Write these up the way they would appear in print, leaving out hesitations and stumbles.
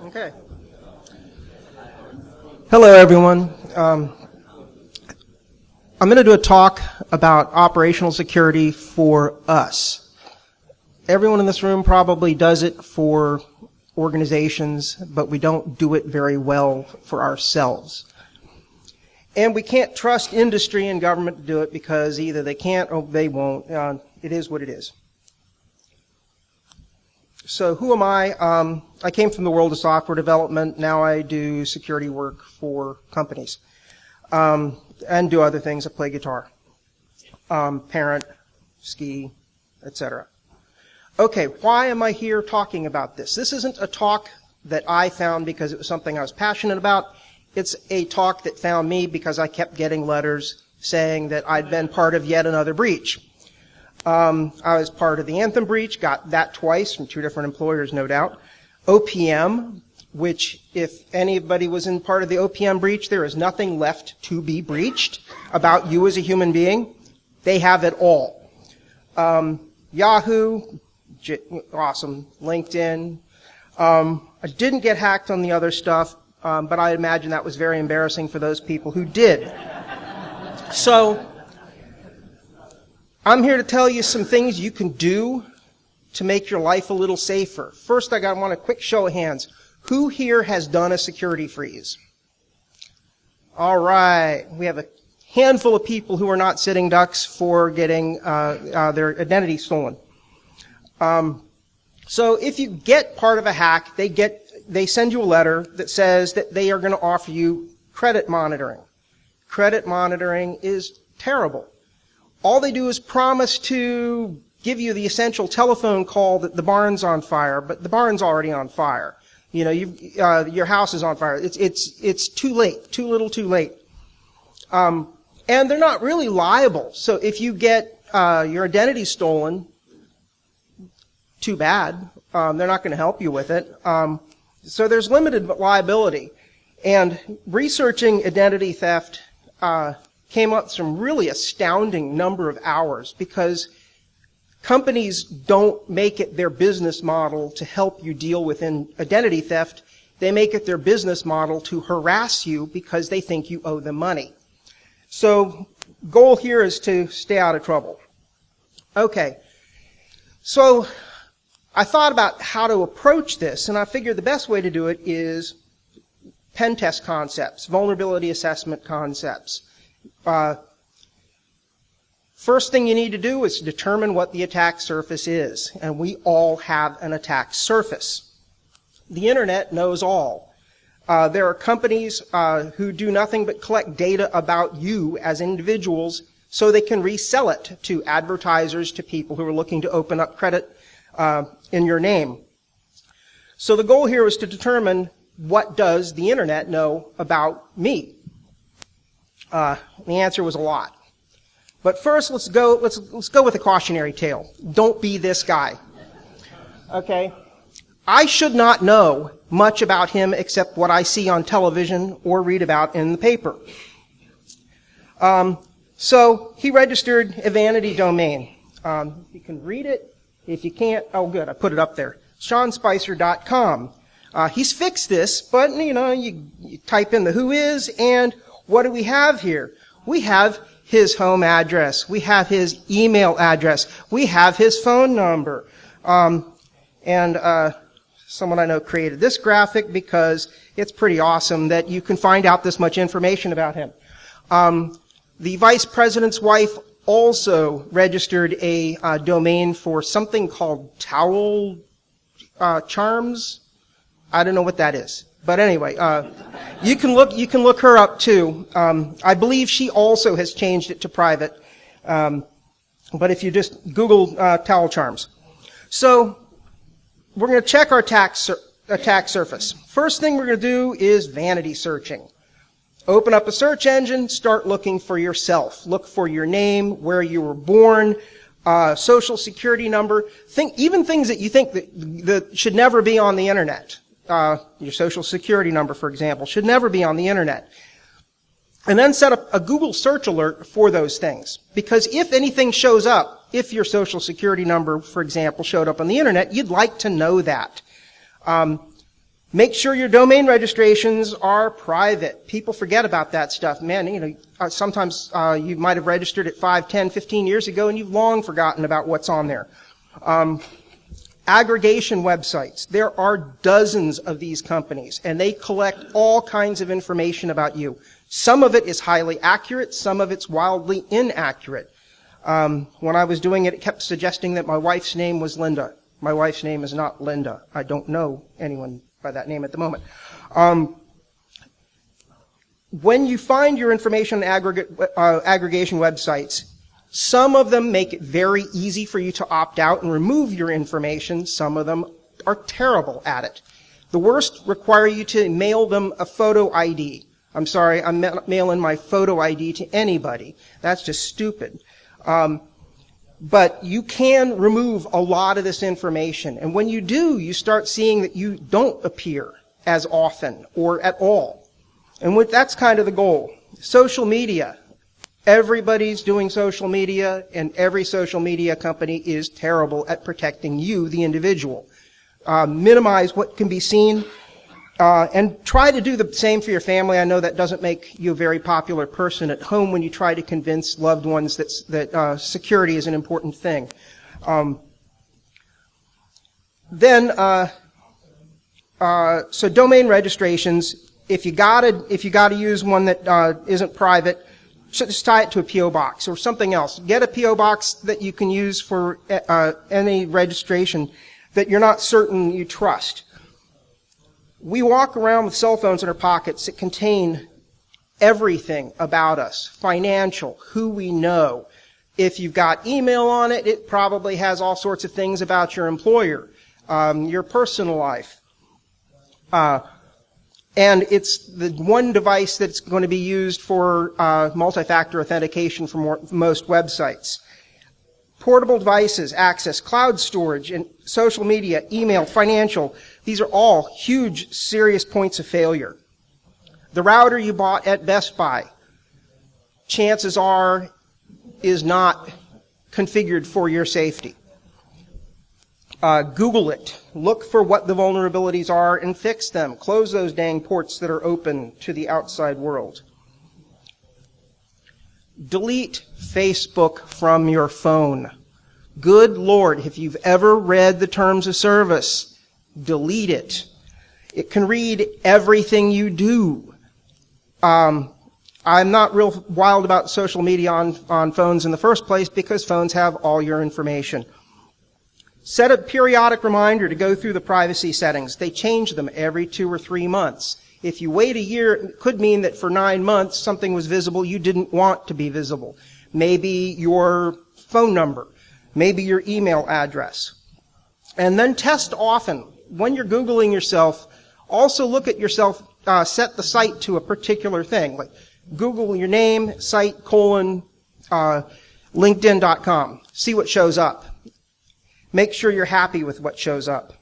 Okay. Hello, everyone. I'm going to do a talk about operational security for us. Everyone in this room probably does it for organizations, but we don't do it very well for ourselves. And we can't trust industry and government to do it because either they can't or they won't. It is what it is. So who am I? I came from the world of software development. Now I do security work for companies and do other things. I play guitar, parent, ski, etc. Okay, why am I here talking about this? This isn't a talk that I found because it was something I was passionate about. It's a talk that found me because I kept getting letters saying that I'd been part of yet another breach. I was part of the Anthem breach, got that twice from two different employers, no doubt. OPM, which if anybody was in part of the OPM breach, there is nothing left to be breached about you as a human being. They have it all. Yahoo, awesome. LinkedIn. I didn't get hacked on the other stuff, but I imagine that was very embarrassing for those people who did. So, I'm here to tell you some things you can do to make your life a little safer. First, I want a quick show of hands. Who here has done a security freeze? All right. We have a handful of people who are not sitting ducks for getting their identity stolen. So if you get part of a hack, they send you a letter that says that they are going to offer you credit monitoring. Credit monitoring is terrible. All they do is promise to give you the essential telephone call that the barn's on fire, but the barn's already on fire. You know, your house is on fire. It's too late, too little, too late. And they're not really liable. So if you get your identity stolen, too bad. They're not going to help you with it. So there's limited liability. And researching identity theft came up with some really astounding number of hours because companies don't make it their business model to help you deal with identity theft. They make it their business model to harass you because they think you owe them money. So goal here is to stay out of trouble. Okay. So I thought about how to approach this, and I figured the best way to do it is pen test concepts, vulnerability assessment concepts. First thing you need to do is determine what the attack surface is, and we all have an attack surface. The internet knows all. There are companies who do nothing but collect data about you as individuals so they can resell it to advertisers, to people who are looking to open up credit in your name. So the goal here is to determine what does the internet know about me. The answer was a lot. But first, let's go with a cautionary tale. Don't be this guy. Okay? I should not know much about him except what I see on television or read about in the paper. So he registered a vanity domain. You can read it. If you can't, oh good, I put it up there. SeanSpicer.com. He's fixed this, but you type in the who is, and what do we have here? We have his home address. We have his email address. We have his phone number. And someone I know created this graphic because it's pretty awesome that you can find out this much information about him. The vice president's wife also registered a domain for something called towel charms. I don't know what that is. But anyway, you can look her up too. I believe she also has changed it to private. But if you just Google towel charms. So we're going to check our attack surface. First thing we're going to do is vanity searching. Open up a search engine, start looking for yourself. Look for your name, where you were born, social security number, even things that you think that should never be on the internet. Your social security number, for example, should never be on the internet. And then set up a Google search alert for those things. Because if anything shows up, if your social security number, for example, showed up on the internet, you'd like to know that. Make sure your domain registrations are private. People forget about that stuff. Man, sometimes you might have registered it 5, 10, 15 years ago and you've long forgotten about what's on there. Aggregation websites. There are dozens of these companies and they collect all kinds of information about you. Some of it is highly accurate, some of it's wildly inaccurate. When I was doing it, it kept suggesting that my wife's name was Linda. My wife's name is not Linda. I don't know anyone by that name at the moment. When you find your information on aggregation websites, some of them make it very easy for you to opt out and remove your information. Some of them are terrible at it. The worst require you to mail them a photo ID. I'm sorry, I'm mailing my photo ID to anybody. That's just stupid. But you can remove a lot of this information. And when you do, you start seeing that you don't appear as often or at all. And that's kind of the goal. Social media. Everybody's doing social media, and every social media company is terrible at protecting you, the individual. Minimize what can be seen, and try to do the same for your family. I know that doesn't make you a very popular person at home when you try to convince loved ones that security is an important thing. So domain registrations, if you gotta use one that isn't private, just tie it to a P.O. box or something else. Get a P.O. box that you can use for any registration that you're not certain you trust. We walk around with cell phones in our pockets that contain everything about us, financial, who we know. If you've got email on it, it probably has all sorts of things about your employer, your personal life. And it's the one device that's going to be used for multi-factor authentication for most websites. Portable devices, access, cloud storage, and social media, email, financial. These are all huge, serious points of failure. The router you bought at Best Buy, chances are, is not configured for your safety. Google it. Look for what the vulnerabilities are and fix them. Close those dang ports that are open to the outside world. Delete Facebook from your phone. Good Lord, if you've ever read the terms of service, delete it. It can read everything you do. I'm not real wild about social media on phones in the first place because phones have all your information. Set a periodic reminder to go through the privacy settings. They change them every 2 or 3 months. If you wait a year, it could mean that for 9 months something was visible you didn't want to be visible. Maybe your phone number, maybe your email address. And then test often. When you're Googling yourself, also look at yourself, set the site to a particular thing. Like Google your name, site, LinkedIn.com. See what shows up. Make sure you're happy with what shows up.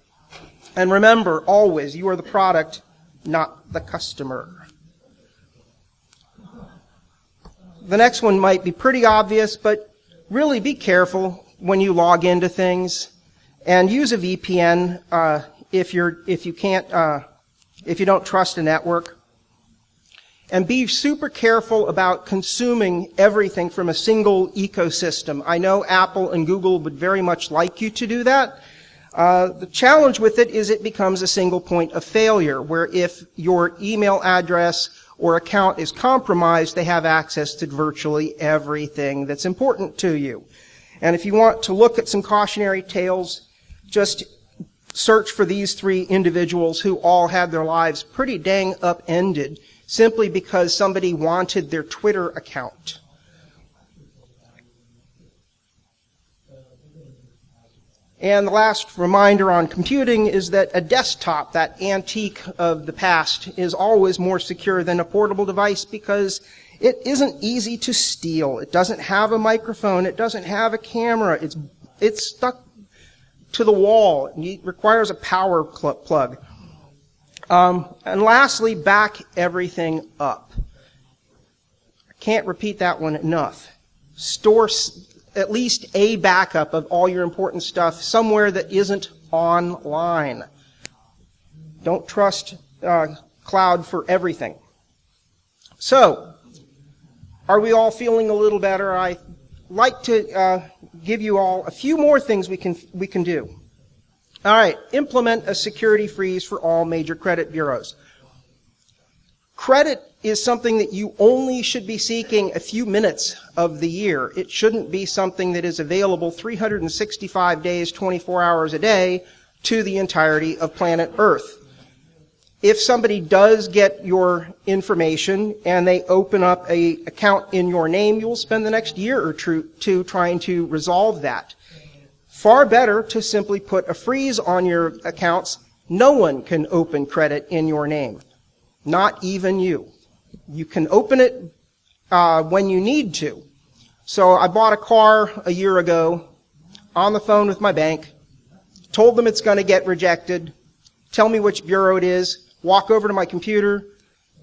And remember, always, you are the product, not the customer. The next one might be pretty obvious, but really be careful when you log into things. And use a VPN if you don't trust a network. And be super careful about consuming everything from a single ecosystem. I know Apple and Google would very much like you to do that. The challenge with it is it becomes a single point of failure, where if your email address or account is compromised, they have access to virtually everything that's important to you. And if you want to look at some cautionary tales, just search for these 3 individuals who all had their lives pretty dang upended simply because somebody wanted their Twitter account. And the last reminder on computing is that a desktop, that antique of the past, is always more secure than a portable device because it isn't easy to steal. It doesn't have a microphone. It doesn't have a camera. It's stuck to the wall. It requires a power plug. And lastly, back everything up. I can't repeat that one enough. Store at least a backup of all your important stuff somewhere that isn't online. Don't trust cloud for everything. So, are we all feeling a little better? I'd like to give you all a few more things we can do. All right, implement a security freeze for all major credit bureaus. Credit is something that you only should be seeking a few minutes of the year. It shouldn't be something that is available 365 days, 24 hours a day to the entirety of planet Earth. If somebody does get your information and they open up an account in your name, you'll spend the next year or two trying to resolve that. Far better to simply put a freeze on your accounts. No one can open credit in your name. Not even you. You can open it when you need to. So I bought a car a year ago on the phone with my bank, told them it's going to get rejected, tell me which bureau it is, walk over to my computer,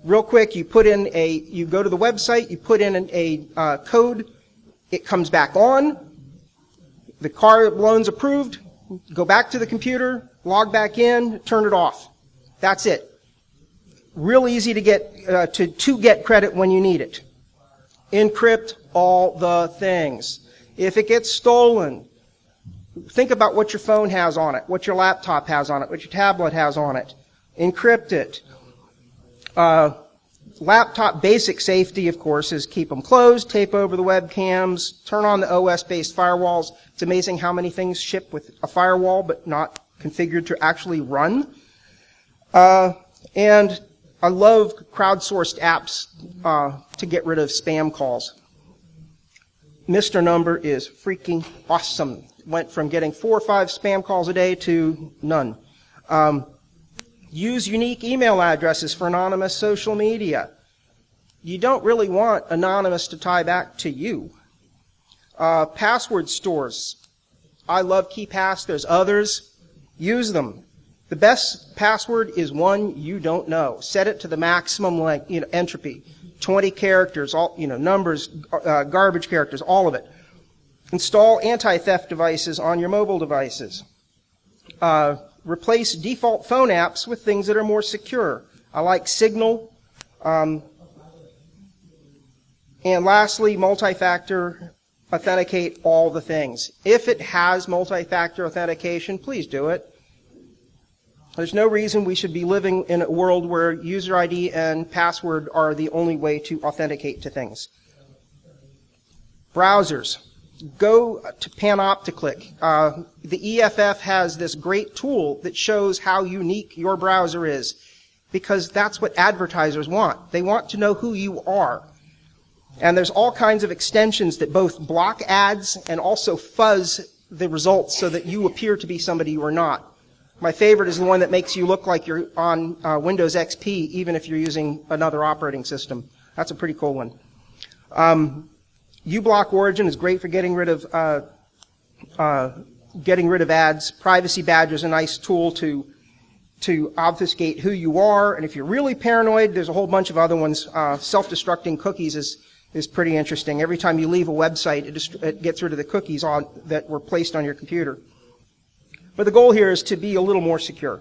real quick, you go to the website, you put in a code, it comes back on, the car loan's approved, go back to the computer, log back in, turn it off. That's it. Real easy to get to get credit when you need it. Encrypt all the things. If it gets stolen, think about what your phone has on it, what your laptop has on it, what your tablet has on it. Encrypt it. Laptop basic safety, of course, is keep them closed, tape over the webcams, turn on the OS-based firewalls. It's amazing how many things ship with a firewall but not configured to actually run. And I love crowdsourced apps to get rid of spam calls. Mr. Number is freaking awesome. Went from getting 4 or 5 spam calls a day to none. Use unique email addresses for anonymous social media. You don't really want anonymous to tie back to you. Password stores. I love KeePass. There's others. Use them. The best password is one you don't know. Set it to the maximum entropy. 20 characters, all numbers, garbage characters, all of it. Install anti-theft devices on your mobile devices. Replace default phone apps with things that are more secure. I like Signal. And lastly, multi-factor authenticate all the things. If it has multi-factor authentication, please do it. There's no reason we should be living in a world where user ID and password are the only way to authenticate to things. Browsers. Go to Panopticlick. The EFF has this great tool that shows how unique your browser is, because that's what advertisers want. They want to know who you are. And there's all kinds of extensions that both block ads and also fuzz the results so that you appear to be somebody you are not. My favorite is the one that makes you look like you're on Windows XP, even if you're using another operating system. That's a pretty cool one. uBlock Origin is great for getting rid of ads. Privacy Badger is a nice tool to obfuscate who you are. And if you're really paranoid, there's a whole bunch of other ones. Self-destructing cookies is pretty interesting. Every time you leave a website, it gets rid of the cookies that were placed on your computer. But the goal here is to be a little more secure.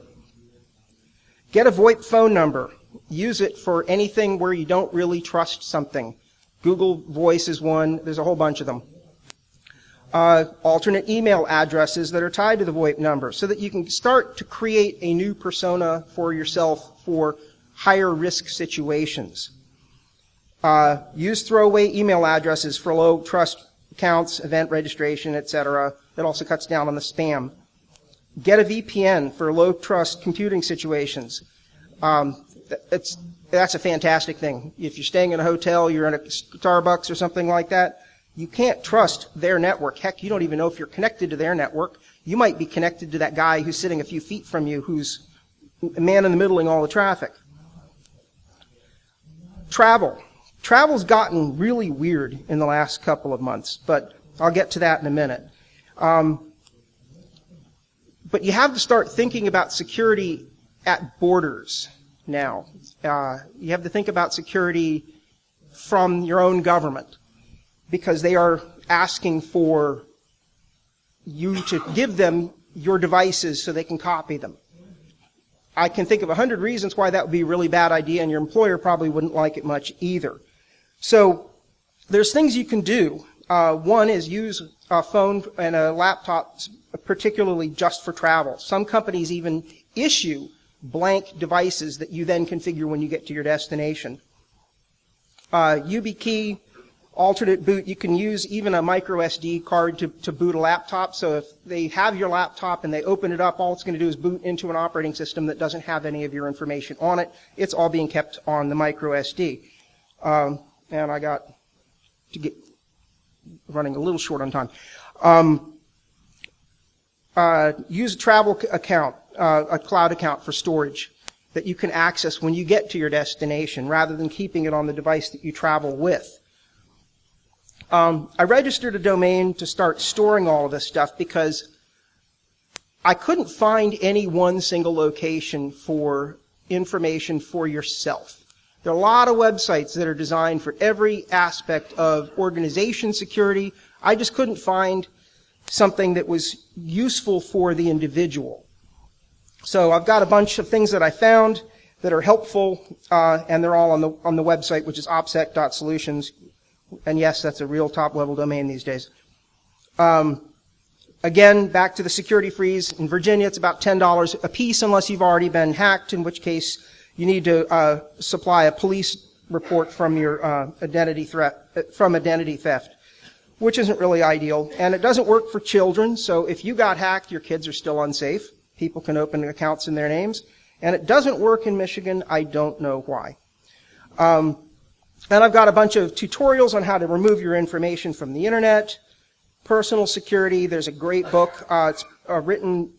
Get a VoIP phone number. Use it for anything where you don't really trust something. Google Voice is one. There's a whole bunch of them. Alternate email addresses that are tied to the VoIP number so that you can start to create a new persona for yourself for higher risk situations. Use throwaway email addresses for low trust accounts, event registration, etc. That also cuts down on the spam. Get a VPN for low trust computing situations. That's a fantastic thing. If you're staying in a hotel, you're in a Starbucks or something like that, you can't trust their network. Heck, you don't even know if you're connected to their network. You might be connected to that guy who's sitting a few feet from you, who's a man in the middling all the traffic. Travel. Travel's gotten really weird in the last couple of months, but I'll get to that in a minute. But you have to start thinking about security at borders now. You have to think about security from your own government, because they are asking for you to give them your devices so they can copy them. I can think of 100 reasons why that would be a really bad idea, and your employer probably wouldn't like it much either. So there's things you can do. One is use a phone and a laptop, particularly just for travel. Some companies even issue blank devices that you then configure when you get to your destination. YubiKey, alternate boot, you can use even a micro SD card to boot a laptop. So if they have your laptop and they open it up, all it's going to do is boot into an operating system that doesn't have any of your information on it. It's all being kept on the micro SD. And I got to get running a little short on time. Use a travel account, a cloud account for storage that you can access when you get to your destination rather than keeping it on the device that you travel with. I registered a domain to start storing all of this stuff because I couldn't find any one single location for information for yourself. There are a lot of websites that are designed for every aspect of organization security. I just couldn't find something that was useful for the individual. So I've got a bunch of things that I found that are helpful, and they're all on the website, which is opsec.solutions. And yes, that's a real top-level domain these days. Again, back to the security freeze. In Virginia, it's about $10 a piece unless you've already been hacked, in which case you need to supply a police report from your identity theft, which isn't really ideal. And it doesn't work for children, so if you got hacked, your kids are still unsafe. People can open accounts in their names. And it doesn't work in Michigan. I don't know why. And I've got a bunch of tutorials on how to remove your information from the internet. Personal security, there's a great book. It's written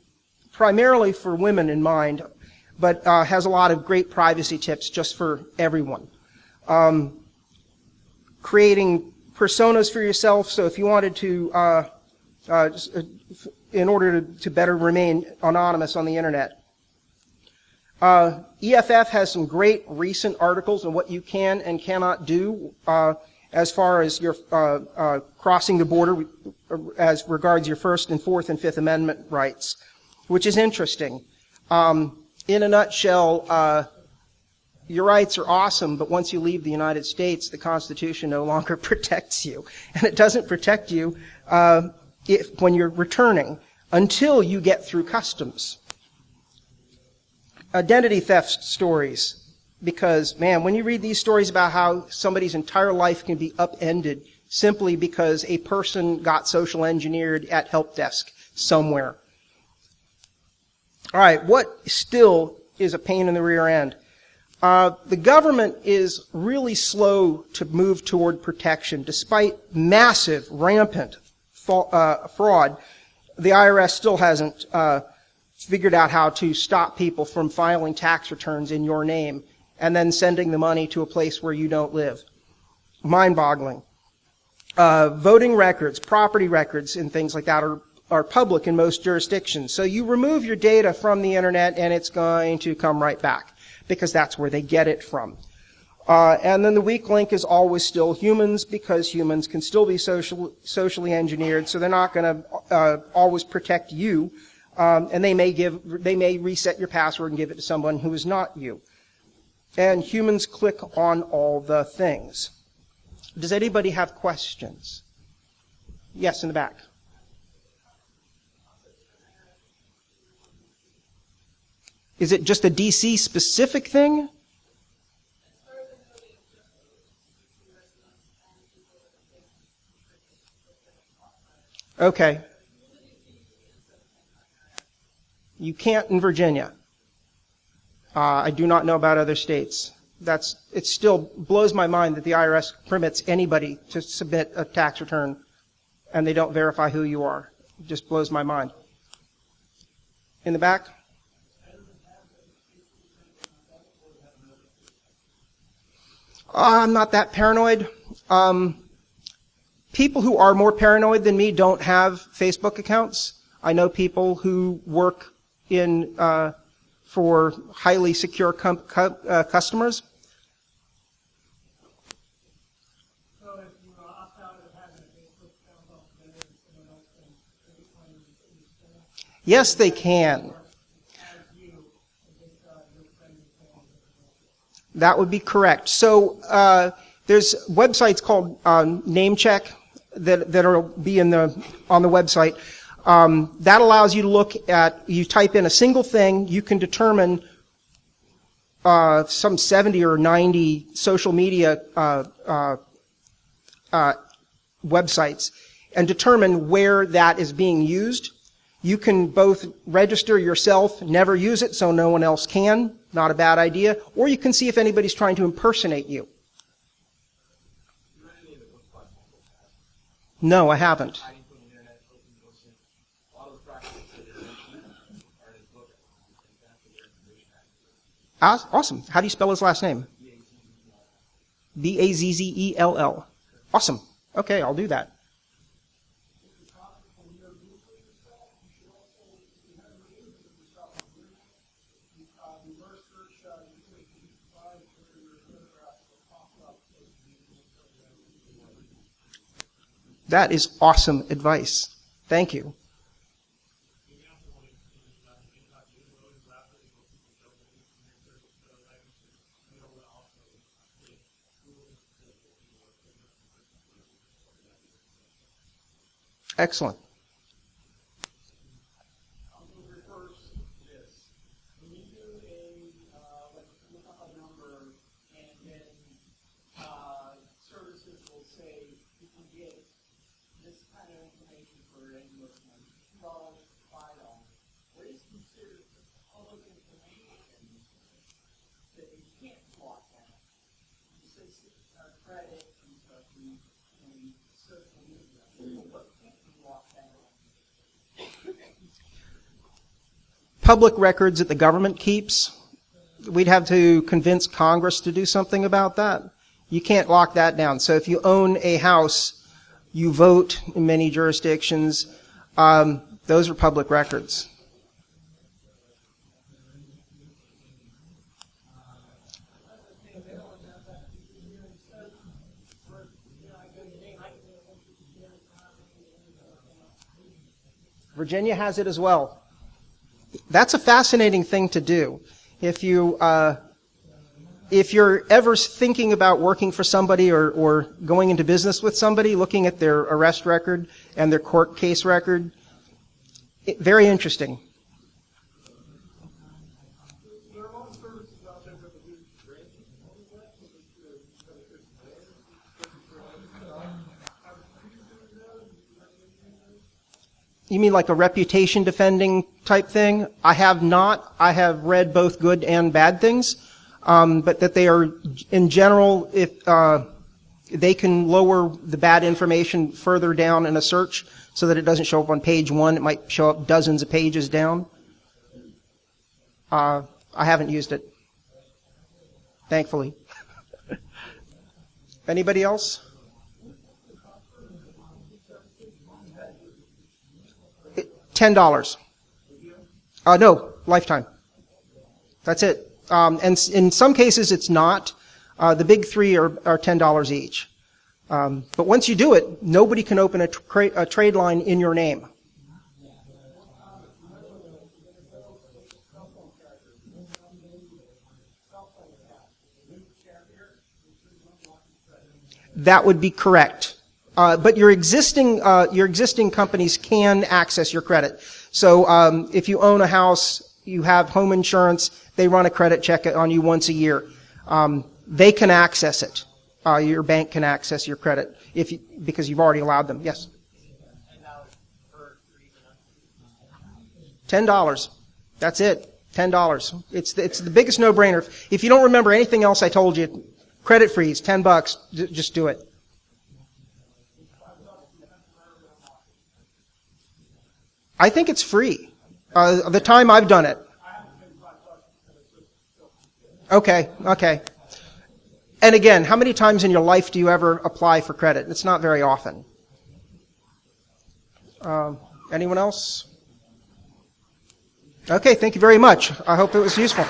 primarily for women in mind, but has a lot of great privacy tips just for everyone. Creating personas for yourself, so if you wanted to, in order to better remain anonymous on the internet. EFF has some great recent articles on what you can and cannot do as far as your crossing the border as regards your First and Fourth and Fifth Amendment rights, which is interesting. In a nutshell, your rights are awesome, but once you leave the United States, the Constitution no longer protects you. And it doesn't protect you when you're returning until you get through customs. Identity theft stories, because, man, when you read these stories about how somebody's entire life can be upended simply because a person got social engineered at help desk somewhere. All right, what still is a pain in the rear end? The government is really slow to move toward protection. Despite massive, rampant fraud, the IRS still hasn't figured out how to stop people from filing tax returns in your name and then sending the money to a place where you don't live. Mind-boggling. Voting records, property records, and things like that are public in most jurisdictions. So you remove your data from the internet and it's going to come right back because that's where they get it from. And then the weak link is always still humans, because humans can still be socially engineered, so they're not going to always protect you. And they may reset your password and give it to someone who is not you. And humans click on all the things. Does anybody have questions? Yes, in the back. Is it just a DC specific thing? Okay. You can't in Virginia. I do not know about other states. It still blows my mind that the IRS permits anybody to submit a tax return and they don't verify who you are. It just blows my mind. In the back? I'm not that paranoid. People who are more paranoid than me don't have Facebook accounts. I know people who work for highly secure customers. So if you opt out of having a Facebook account altogether, someone else can claim you spam? Yes, they can. As you, That would be correct. So there's websites called NameCheck that will be on the website. That allows you to look at, you type in a single thing, you can determine some 70 or 90 social media websites and determine where that is being used. You can both register yourself, never use it so no one else can, not a bad idea, or you can see if anybody's trying to impersonate you. No, I haven't. Awesome. How do you spell his last name? Bazzell. Awesome. Okay, I'll do that. That is awesome advice. Thank you. Excellent. I'll go reverse this. When you do look up a number, and then services will say you can get this kind of information for anywhere from $2 to $5. What is considered public information that you can't lock down? You say credit and stuff and social media. What can't you lock down? Public records that the government keeps, we'd have to convince Congress to do something about that. You can't lock that down. So if you own a house, you vote in many jurisdictions, those are public records. Virginia has it as well. That's a fascinating thing to do. If you're ever thinking about working for somebody or going into business with somebody, looking at their arrest record and their court case record, very interesting. There are a lot of services out there that will do grading on the web, You mean like a reputation defending type thing? I have not. I have read both good and bad things, but that they are, in general, if they can lower the bad information further down in a search so that it doesn't show up on page 1. It might show up dozens of pages down. I haven't used it, thankfully. Anybody else? $10. No, lifetime. That's it. And in some cases it's not. The big three are $10 each. But once you do it, nobody can open a trade line in your name. That would be correct. But your existing companies can access your credit. So if you own a house, you have home insurance, they run a credit check on you once a year. They can access it. Your bank can access your credit because you've already allowed them. Yes. $10. That's it. $10. It's the biggest no-brainer. If you don't remember anything else I told you, credit freeze, $10. Just do it. I think it's free. The time I've done it. Okay. And again, how many times in your life do you ever apply for credit? It's not very often. Anyone else? Okay, thank you very much. I hope it was useful.